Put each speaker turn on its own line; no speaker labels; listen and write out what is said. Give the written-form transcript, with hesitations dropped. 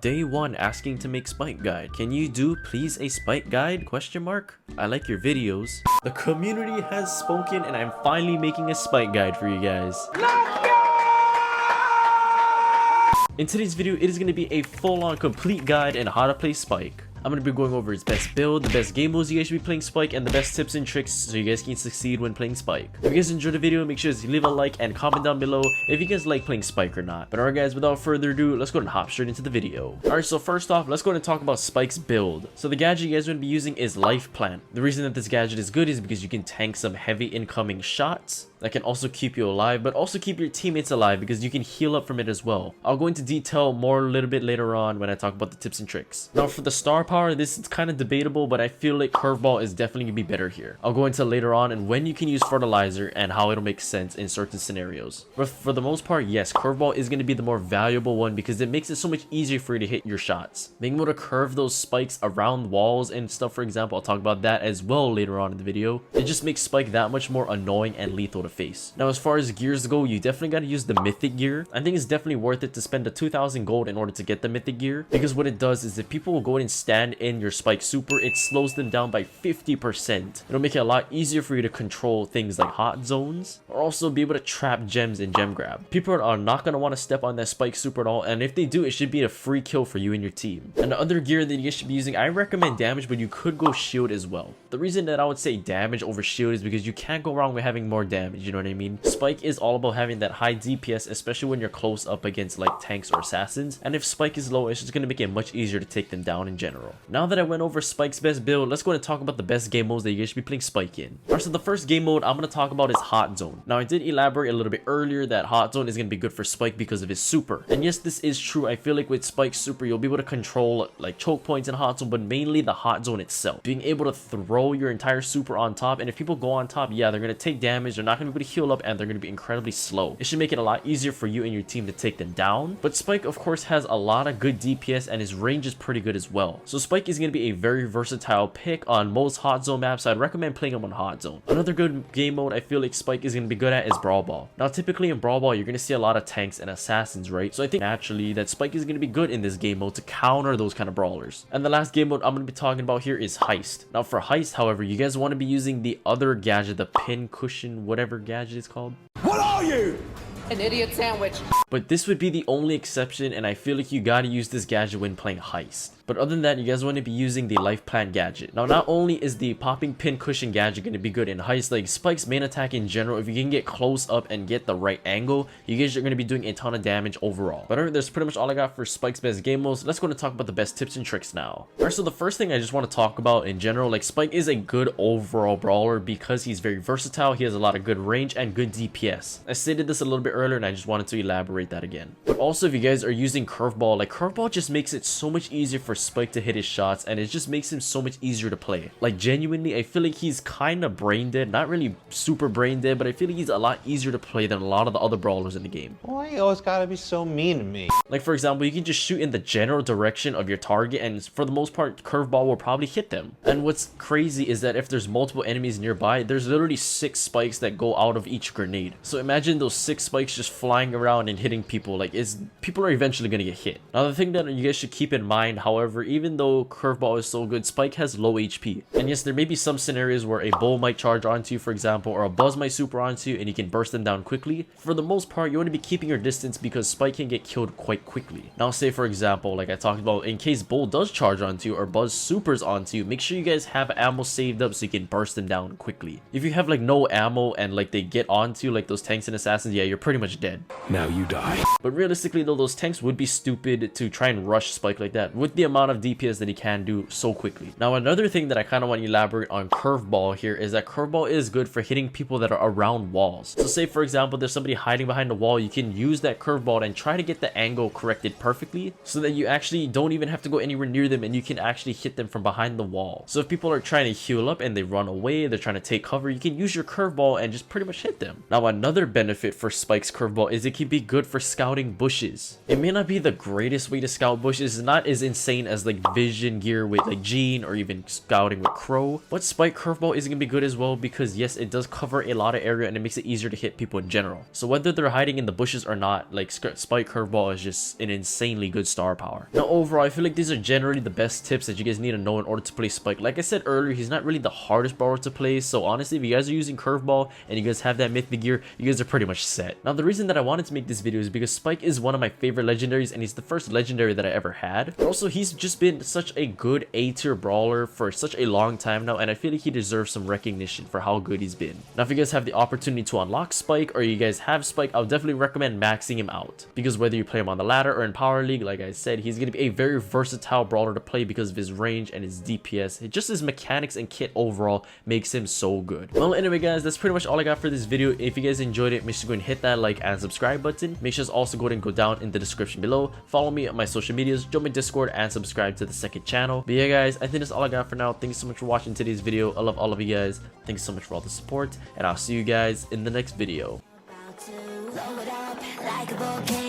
Day 1 asking to make spike guide. Can you do please a spike guide? Question mark. I like your videos. The community has spoken and I'm finally making a spike guide for you guys. In today's video, it is going to be a full-on complete guide on how to play Spike. I'm going to be going over his best build, the best game modes you guys should be playing Spike, and the best tips and tricks so you guys can succeed when playing Spike. If you guys enjoyed the video, make sure to leave a like and comment down below if you guys like playing Spike or not. But alright guys, without further ado, let's go and hop straight into the video. Alright, so first off, let's go and talk about Spike's build. So the gadget you guys are going to be using is Life Plant. The reason that this gadget is good is because you can tank some heavy incoming shots that can also keep you alive, but also keep your teammates alive because you can heal up from it as well. I'll go into detail more a little bit later on when I talk about the tips and tricks. Now for the star power, this is kind of debatable, but I feel like Curveball is definitely gonna be better here. I'll go into later on and when you can use fertilizer and how it'll make sense in certain scenarios. But for the most part, yes, Curveball is gonna be the more valuable one because it makes it so much easier for you to hit your shots. Being able to curve those spikes around walls and stuff, for example, I'll talk about that as well later on in the video. It just makes Spike that much more annoying and lethal to face. Now as far as gears go, you definitely got to use the mythic gear. I think it's definitely worth it to spend the 2,000 gold in order to get the mythic gear, because what it does is if people will go in and stand in your Spike super, it slows them down by 50%. It'll make it a lot easier for you to control things like hot zones, or also be able to trap gems and gem grab. People are not going to want to step on that Spike super at all, and if they do, it should be a free kill for you and your team. And the other gear that you guys should be using, I recommend damage, but you could go shield as well. The reason that I would say damage over shield is because you can't go wrong with having more damage, you know what I mean? Spike is all about having that high DPS, especially when you're close up against like tanks or assassins, and if Spike is low, it's just going to make it much easier to take them down in general. Now that I went over Spike's best build, let's go and talk about the best game modes that you guys should be playing Spike in. Alright, so the first game mode I'm going to talk about is Hot Zone. Now I did elaborate a little bit earlier that Hot Zone is going to be good for Spike because of his super, and yes, this is true. I feel like with Spike's super you'll be able to control like choke points in Hot Zone, but mainly the Hot Zone itself, being able to throw your entire super on top, and if people go on top, yeah, they're going to take damage, they're not going to be able to heal up, and they're going to be incredibly slow. It should make it a lot easier for you and your team to take them down. But Spike of course has a lot of good DPS and his range is pretty good as well. So Spike is going to be a very versatile pick on most Hot Zone maps. I'd recommend playing him on Hot Zone. Another good game mode I feel like Spike is going to be good at is Brawl Ball. Now typically in Brawl Ball you're going to see a lot of tanks and assassins, right? So I think naturally that Spike is going to be good in this game mode to counter those kind of brawlers. And the last game mode I'm going to be talking about here is Heist. Now for Heist, however, you guys want to be using the other gadget, the pin cushion, whatever gadget it's called.
What are you?
An idiot sandwich.
But this would be the only exception, and I feel like you gotta use this gadget when playing Heist. But other than that, you guys want to be using the Life Plant gadget. Now not only is the popping pin cushion gadget going to be good in Heist, like Spike's main attack in general, if you can get close up and get the right angle, you guys are going to be doing a ton of damage overall. But alright, that's pretty much all I got for Spike's best game modes. Let's go and talk about the best tips and tricks now. Alright, so the first thing I just want to talk about in general, like Spike is a good overall brawler because he's very versatile, he has a lot of good range and good DPS. I stated this a little bit earlier and I just wanted to elaborate that again. But also if you guys are using Curveball, like Curveball just makes it so much easier for Spike to hit his shots, and it just makes him so much easier to play. Like genuinely, I feel like he's kind of brain dead, not really super brain dead, but I feel like he's a lot easier to play than a lot of the other brawlers in the game.
Why you always gotta be so mean to me?
Like for example, you can just shoot in the general direction of your target, and for the most part Curveball will probably hit them. And what's crazy is that if there's multiple enemies nearby, there's literally 6 spikes that go out of each grenade. So imagine those 6 spikes just flying around and hitting people. Like people are eventually gonna get hit. Now the thing that you guys should keep in mind, however, even though Curveball is so good, Spike has low HP. And yes, there may be some scenarios where a bull might charge onto you, for example, or a buzz might super onto you and you can burst them down quickly. For the most part, you want to be keeping your distance because Spike can get killed quite quickly. Now say for example, like I talked about, in case bull does charge onto you or buzz supers onto you, make sure you guys have ammo saved up so you can burst them down quickly. If you have like no ammo and like they get onto you, like those tanks and assassins, yeah, you're pretty much dead.
Now you die.
But realistically though, those tanks would be stupid to try and rush Spike like that with the amount of DPS that he can do so quickly. Now another thing that I kind of want to elaborate on Curveball here is that Curveball is good for hitting people that are around walls. So say for example there's somebody hiding behind a wall, you can use that Curveball and try to get the angle corrected perfectly so that you actually don't even have to go anywhere near them and you can actually hit them from behind the wall. So if people are trying to heal up and they run away, they're trying to take cover, you can use your Curveball and just pretty much hit them. Now another benefit for Spike's Curveball is it can be good for scouting bushes. It may not be the greatest way to scout bushes, it's not as insane insane as like vision gear with like Jean or even scouting with Crow. But Spike Curveball is gonna be good as well because yes, it does cover a lot of area and it makes it easier to hit people in general. So whether they're hiding in the bushes or not, like Spike Curveball is just an insanely good star power. Now overall, I feel like these are generally the best tips that you guys need to know in order to play Spike. Like I said earlier, he's not really the hardest brawler to play, so honestly, if you guys are using Curveball and you guys have that mythic gear, you guys are pretty much set. Now the reason that I wanted to make this video is because Spike is one of my favorite legendaries and he's the first legendary that I ever had. But also, he's just been such a good A tier brawler for such a long time now, and I feel like he deserves some recognition for how good he's been. Now if you guys have the opportunity to unlock Spike or you guys have Spike, I would definitely recommend maxing him out, because whether you play him on the ladder or in Power League, like I said, he's going to be a very versatile brawler to play because of his range and his DPS. Just his mechanics and kit overall makes him so good. Well, anyway guys, that's pretty much all I got for this video. If you guys enjoyed it, make sure to go and hit that like and subscribe button. Make sure to also go ahead and go down in the description below. Follow me on my social medias, join my Discord, and subscribe to the second channel. But yeah guys, I think that's all I got for now. Thank you so much for watching today's video. I love all of you guys. Thank you so much for all the support, and I'll see you guys in the next video.
Blow it up like a volcano.